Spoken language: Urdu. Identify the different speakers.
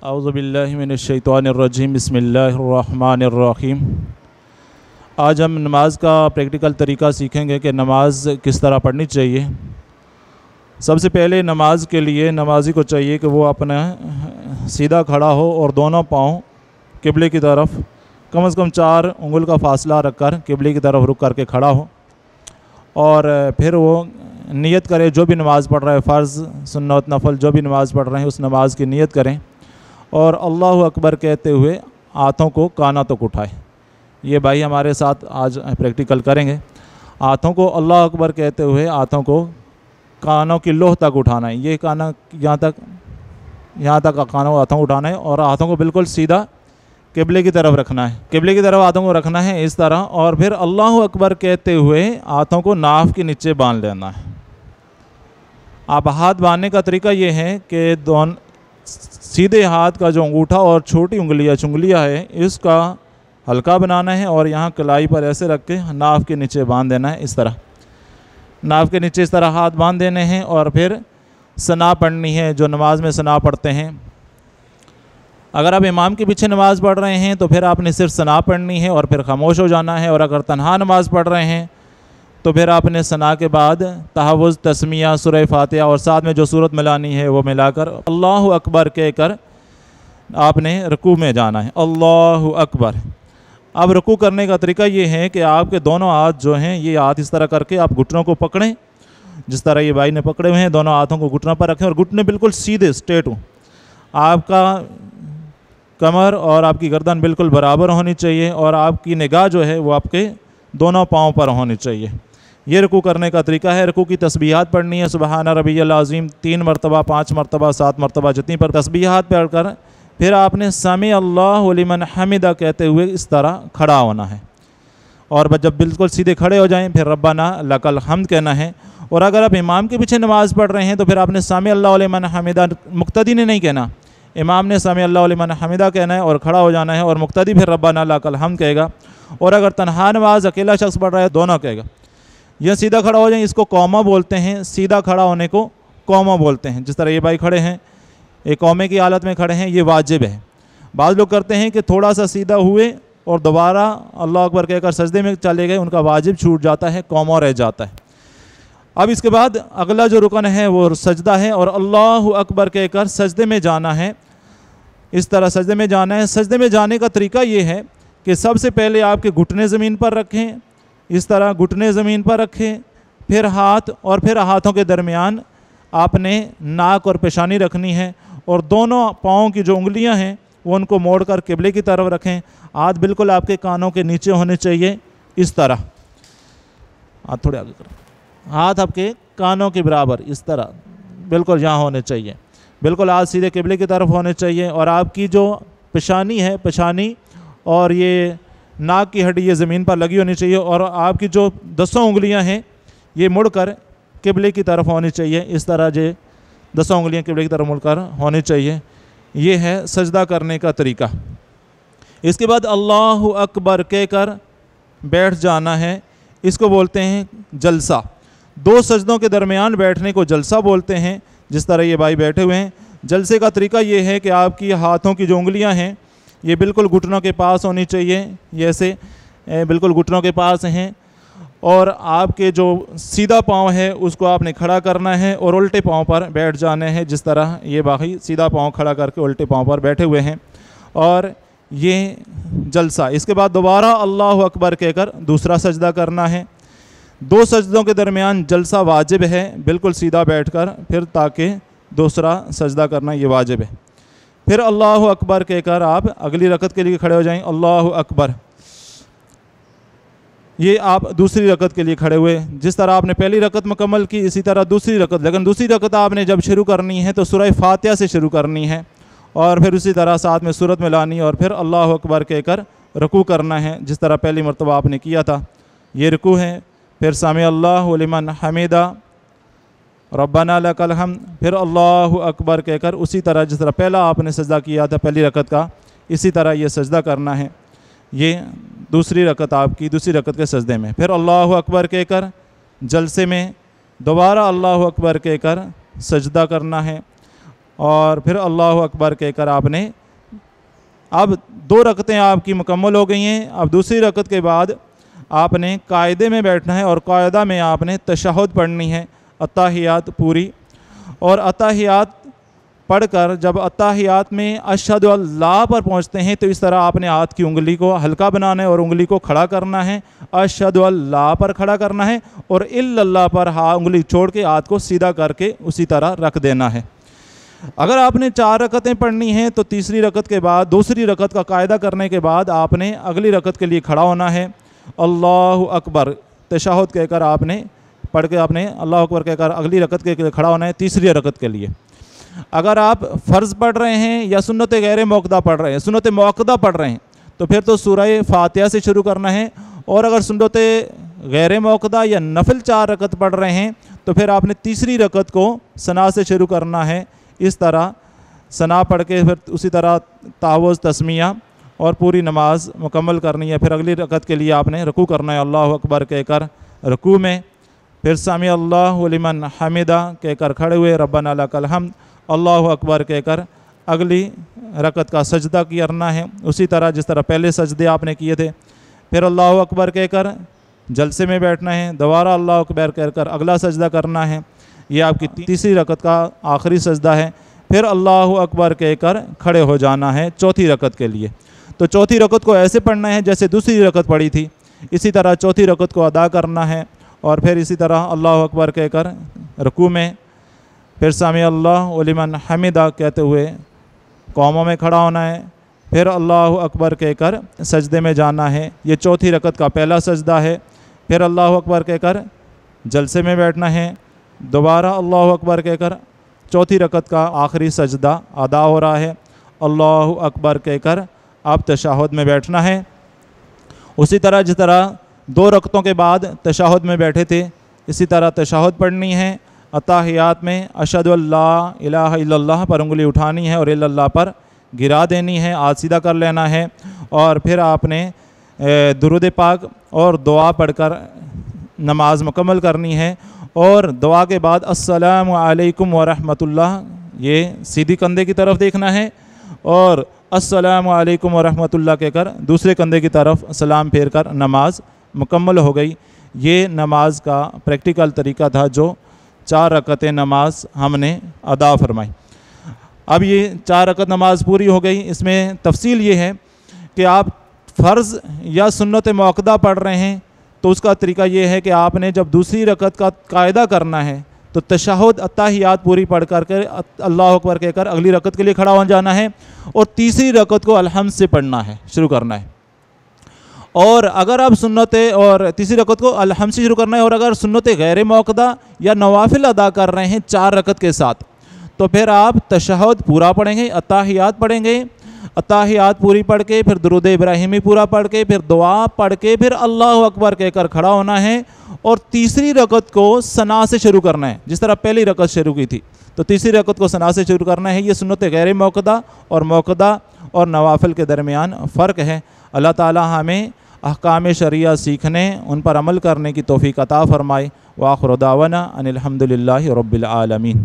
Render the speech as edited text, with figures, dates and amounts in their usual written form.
Speaker 1: اعوذ باللہ من الشیطان الرجیم بسم اللہ الرحمن الرحیم۔ آج ہم نماز کا پریکٹیکل طریقہ سیکھیں گے کہ نماز کس طرح پڑھنی چاہیے۔ سب سے پہلے نماز کے لیے نمازی کو چاہیے کہ وہ اپنا سیدھا کھڑا ہو اور دونوں پاؤں قبلے کی طرف کم از کم 4 انگل کا فاصلہ رکھ کر قبلے کی طرف رک کر کے کھڑا ہو، اور پھر وہ نیت کرے جو بھی نماز پڑھ رہا ہے، فرض سنت نفل جو بھی نماز پڑھ رہے ہیں اس نماز کی نیت کریں، اور اللہ اکبر کہتے ہوئے ہاتھوں کو کانوں تک اٹھائے۔ یہ بھائی ہمارے ساتھ آج پریکٹیکل کریں گے۔ ہاتھوں کو اللہ اکبر کہتے ہوئے ہاتھوں کو کانوں کی لوح تک اٹھانا ہے۔ یہ کانا یہاں تک کانوں کو ہاتھوں اٹھانا ہے، اور ہاتھوں کو بالکل سیدھا قبلے کی طرف رکھنا ہے۔ قبلے کی طرف ہاتھوں کو رکھنا ہے اس طرح، اور پھر اللہ اکبر کہتے ہوئے ہاتھوں کو ناف کے نیچے باندھ لینا ہے۔ آپ ہاتھ باندھنے کا طریقہ یہ ہے کہ سیدھے ہاتھ کا جو انگوٹھا اور چھوٹی چنگلیاں ہے اس کا ہلکا بنانا ہے، اور یہاں کلائی پر ایسے رکھ کے ناف کے نیچے باندھ دینا ہے۔ اس طرح ناف کے نیچے اس طرح ہاتھ باندھ دینے ہیں، اور پھر ثنا پڑھنی ہے جو نماز میں ثنا پڑھتے ہیں۔ اگر آپ امام کے پیچھے نماز پڑھ رہے ہیں تو پھر آپ نے صرف ثنا پڑھنی ہے اور پھر خاموش ہو جانا ہے، اور اگر تنہا نماز پڑھ رہے ہیں تو پھر آپ نے ثنا کے بعد تحوذ، تسمیہ، سورہ فاتحہ اور ساتھ میں جو سورت ملانی ہے وہ ملا کر اللہ اکبر کہہ کر آپ نے رکوع میں جانا ہے۔ اللہ اکبر۔ اب رکوع کرنے کا طریقہ یہ ہے کہ آپ کے دونوں ہاتھ جو ہیں یہ ہاتھ اس طرح کر کے آپ گھٹنوں کو پکڑیں، جس طرح یہ بھائی نے پکڑے ہوئے ہیں، دونوں ہاتھوں کو گھٹنوں پر رکھیں اور گھٹنے بالکل سیدھے اسٹریٹ ہوں۔ آپ کا کمر اور آپ کی گردن بالکل برابر ہونی چاہیے، اور آپ کی نگاہ جو ہے وہ آپ کے دونوں پاؤں پر ہونی چاہیے۔ یہ رکوع کرنے کا طریقہ ہے۔ رکوع کی تسبیحات پڑھنی ہے، سبحان ربی العظیم 3 مرتبہ، 5 مرتبہ، 7 مرتبہ، جتنی پر تسبیحات پڑھ کر پھر آپ نے سمع اللہ لمن حمدہ کہتے ہوئے اس طرح کھڑا ہونا ہے، اور جب بالکل سیدھے کھڑے ہو جائیں پھر ربنا لک الحمد کہنا ہے۔ اور اگر آپ امام کے پیچھے نماز پڑھ رہے ہیں تو پھر آپ نے سمع اللہ لمن حمدہ مقتدی نے نہیں کہنا، امام نے سمع اللہ لمن حمدہ کہنا ہے اور کھڑا ہو جانا ہے، اور مقتدی پھر ربنا لک الحمد کہے گا۔ اور اگر تنہا نماز اکیلا شخص پڑھ رہا ہے دونوں کہے گا۔ یہ سیدھا کھڑا ہو جائیں، اس کو قومہ بولتے ہیں، سیدھا کھڑا ہونے کو قومہ بولتے ہیں۔ جس طرح یہ بھائی کھڑے ہیں، ایک قومے کی حالت میں کھڑے ہیں، یہ واجب ہے۔ بعض لوگ کرتے ہیں کہ تھوڑا سا سیدھا ہوئے اور دوبارہ اللہ اکبر کہہ کر سجدے میں چلے گئے، ان کا واجب چھوٹ جاتا ہے، قومہ رہ جاتا ہے۔ اب اس کے بعد اگلا جو رکن ہے وہ سجدہ ہے، اور اللہ اکبر کہہ کر سجدے میں جانا ہے۔ اس طرح سجدے میں جانا ہے۔ سجدے میں جانے کا طریقہ یہ ہے کہ سب سے پہلے آپ کے گھٹنے زمین پر رکھیں، اس طرح گھٹنے زمین پر رکھیں، پھر ہاتھ، اور پھر ہاتھوں کے درمیان آپ نے ناک اور پیشانی رکھنی ہے، اور دونوں پاؤں کی جو انگلیاں ہیں وہ ان کو موڑ کر قبلے کی طرف رکھیں۔ ہاتھ بالکل آپ کے کانوں کے نیچے ہونے چاہیے، اس طرح ہاتھ تھوڑے آگے کریں، ہاتھ آپ کے کانوں کے برابر اس طرح بالکل یہاں ہونے چاہیے، بالکل ہاتھ سیدھے قبلے کی طرف ہونے چاہیے، اور آپ کی جو پیشانی ہے، پیشانی اور یہ ناک کی ہڈی یہ زمین پر لگی ہونی چاہیے، اور آپ کی جو 10 انگلیاں ہیں یہ مڑ کر قبلے کی طرف ہونی چاہیے، اس طرح 10 انگلیاں قبلے کی طرف مڑ کر ہونی چاہیے۔ یہ ہے سجدہ کرنے کا طریقہ۔ اس کے بعد اللہ اکبر کہہ کر بیٹھ جانا ہے، اس کو بولتے ہیں جلسہ۔ 2 سجدوں کے درمیان بیٹھنے کو جلسہ بولتے ہیں، جس طرح یہ بھائی بیٹھے ہوئے ہیں۔ جلسے کا طریقہ یہ ہے کہ آپ کی ہاتھوں کی جو انگلیاں ہیں یہ بالکل گھٹنوں کے پاس ہونی چاہیے، جیسے بالکل گھٹنوں کے پاس ہیں، اور آپ کے جو سیدھا پاؤں ہے اس کو آپ نے کھڑا کرنا ہے اور الٹے پاؤں پر بیٹھ جانے ہیں، جس طرح یہ باقی سیدھا پاؤں کھڑا کر کے الٹے پاؤں پر بیٹھے ہوئے ہیں، اور یہ جلسہ۔ اس کے بعد دوبارہ اللہ اکبر کہہ کر دوسرا سجدہ کرنا ہے۔ 2 سجدوں کے درمیان جلسہ واجب ہے، بالکل سیدھا بیٹھ کر پھر تاکہ دوسرا سجدہ کرنا یہ واجب ہے۔ پھر اللہ اکبر کہہ کر آپ اگلی رکعت کے لیے کھڑے ہو جائیں، اللہ اکبر۔ یہ آپ دوسری رکعت کے لیے کھڑے ہوئے، جس طرح آپ نے پہلی رکعت مکمل کی اسی طرح دوسری رکعت، لیکن دوسری رکعت آپ نے جب شروع کرنی ہے تو سورہ فاتحہ سے شروع کرنی ہے، اور پھر اسی طرح ساتھ میں سورت میں لانی، اور پھر اللہ اکبر کہہ کر رکوع کرنا ہے، جس طرح پہلی مرتبہ آپ نے کیا تھا۔ یہ رکوع ہے۔ پھر سمع اللہ لمن حمدہ ربنا لک الحمد، پھر اللہ اکبر کہہ کر اسی طرح جس طرح پہلا آپ نے سجدہ کیا تھا پہلی رکعت کا، اسی طرح یہ سجدہ کرنا ہے۔ یہ دوسری رکعت آپ کی دوسری رکعت کے سجدے میں۔ پھر اللہ اکبر کہہ کر جلسے میں دوبارہ اللہ اکبر کہہ کر سجدہ کرنا ہے، اور پھر اللہ اکبر کہہ کر آپ نے اب 2 رکعتیں آپ کی مکمل ہو گئی ہیں. اب دوسری رکعت کے بعد آپ نے قاعدے میں بیٹھنا ہے اور قاعدہ میں آپ نے تشہد پڑھنی ہے، اتحیات پوری. اور اتحیات پڑھ کر جب اتحیات میں اشہد اللہ پر پہنچتے ہیں تو اس طرح آپ نے ہاتھ کی انگلی کو ہلکا بنانا ہے اور انگلی کو کھڑا کرنا ہے، اشہد اللہ پر کھڑا کرنا ہے اور الا اللہ پر انگلی چھوڑ کے ہاتھ کو سیدھا کر کے اسی طرح رکھ دینا ہے. اگر آپ نے 4 رکعتیں پڑھنی ہیں تو تیسری رکعت کے بعد دوسری رکعت کا قاعدہ کرنے کے بعد آپ نے اگلی رکعت کے لیے کھڑا ہونا ہے. اللہ اکبر تشہد کہہ کر آپ نے پڑھ کے آپ نے اللہ اکبر کہہ کر اگلی رکعت کے لیے کھڑا ہونا ہے تیسری رکعت کے لیے. اگر آپ فرض پڑھ رہے ہیں یا سنت غیر موقدہ پڑھ رہے ہیں، سنت موقدہ پڑھ رہے ہیں تو پھر تو سورہ فاتحہ سے شروع کرنا ہے. اور اگر سنت غیر موقدہ یا نفل 4 رکعت پڑھ رہے ہیں تو پھر آپ نے تیسری رکعت کو ثنا سے شروع کرنا ہے. اس طرح ثنا پڑھ کے پھر اسی طرح تعوذ تسمیہ اور پوری نماز مکمل کرنی ہے. پھر اگلی رکعت کے لیے آپ نے رکوع کرنا ہے اللہ اکبر کہہ کر رکوع میں. پھر سمع اللہ لمن حمدہ کہہ کر کھڑے ہوئے ربنا لک الحمد اللہ اکبر کہہ کر اگلی رکعت کا سجدہ کرنا ہے اسی طرح جس طرح پہلے سجدے آپ نے کیے تھے. پھر اللہ اکبر کہہ کر جلسے میں بیٹھنا ہے، دوبارہ اللہ اکبر کہہ کر اگلا سجدہ کرنا ہے. یہ آپ کی تیسری رکعت کا آخری سجدہ ہے. پھر اللہ اکبر کہہ کر کھڑے ہو جانا ہے چوتھی رکعت کے لیے. تو چوتھی رکعت کو ایسے پڑھنا ہے جیسے دوسری رکعت پڑھی تھی، اسی طرح چوتھی رکعت کو ادا کرنا ہے. اور پھر اسی طرح اللہ اکبر کہہ کر رکوع میں، پھر سمع اللہ لمن حمدہ کہتے ہوئے قوموں میں کھڑا ہونا ہے. پھر اللہ اکبر کہہ کر سجدے میں جانا ہے. یہ چوتھی رکعت کا پہلا سجدہ ہے. پھر اللہ اکبر کہہ کر جلسے میں بیٹھنا ہے، دوبارہ اللہ اکبر کہہ کر چوتھی رکعت کا آخری سجدہ ادا ہو رہا ہے. اللہ اکبر کہہ کر آپ تشہد میں بیٹھنا ہے. اسی طرح جس طرح 2 رکعتوں کے بعد تشہد میں بیٹھے تھے اسی طرح تشہد پڑھنی ہے. اتحیات میں اشہد اللہ الہ الا اللہ پر انگلی اٹھانی ہے اور الا اللہ پر گرا دینی ہے، ہاتھ سیدھا کر لینا ہے. اور پھر آپ نے درود پاک اور دعا پڑھ کر نماز مکمل کرنی ہے. اور دعا کے بعد السلام علیکم ورحمۃ اللہ یہ سیدھی کندھے کی طرف دیکھنا ہے اور السلام علیکم ورحمۃ اللہ کہہ کر دوسرے کندھے کی طرف سلام پھیر کر نماز مکمل ہو گئی. یہ نماز کا پریکٹیکل طریقہ تھا جو 4 رکعتیں نماز ہم نے ادا فرمائی. اب یہ 4 رکعت نماز پوری ہو گئی. اس میں تفصیل یہ ہے کہ آپ فرض یا سنت موقدہ پڑھ رہے ہیں تو اس کا طریقہ یہ ہے کہ آپ نے جب دوسری رکعت کا قاعدہ کرنا ہے تو تشہد اتحیات پوری پڑھ کر کے اللہ اکبر کہہ کر اگلی رکعت کے لیے کھڑا ہو جانا ہے اور تیسری رکعت کو الحمد سے پڑھنا ہے، شروع کرنا ہے. اور اگر آپ سنت اور تیسری رکعت کو الحمد سے شروع کرنا ہے اور اگر سنت غیر موقدہ یا نوافل ادا کر رہے ہیں 4 رکعت کے ساتھ تو پھر آپ تشہد پورا پڑھیں گے، اتحیات پڑھیں گے، اتحیات پوری پڑھ کے پھر درود ابراہیمی پورا پڑھ کے پھر دعا پڑھ کے پھر اللہ اکبر کہہ کر کھڑا ہونا ہے اور تیسری رکعت کو ثنا سے شروع کرنا ہے. جس طرح پہلی رکعت شروع کی تھی تو تیسری رکعت کو ثنا سے شروع کرنا ہے. یہ سنت غیر موقدہ اور موقدہ اور نوافل کے درمیان فرق ہے. اللہ تعالی ہمیں احکام شریعہ سیکھنے ان پر عمل کرنے کی توفیق عطا فرمائے. وآخر دعوانا ان الحمد للہ رب العالمین.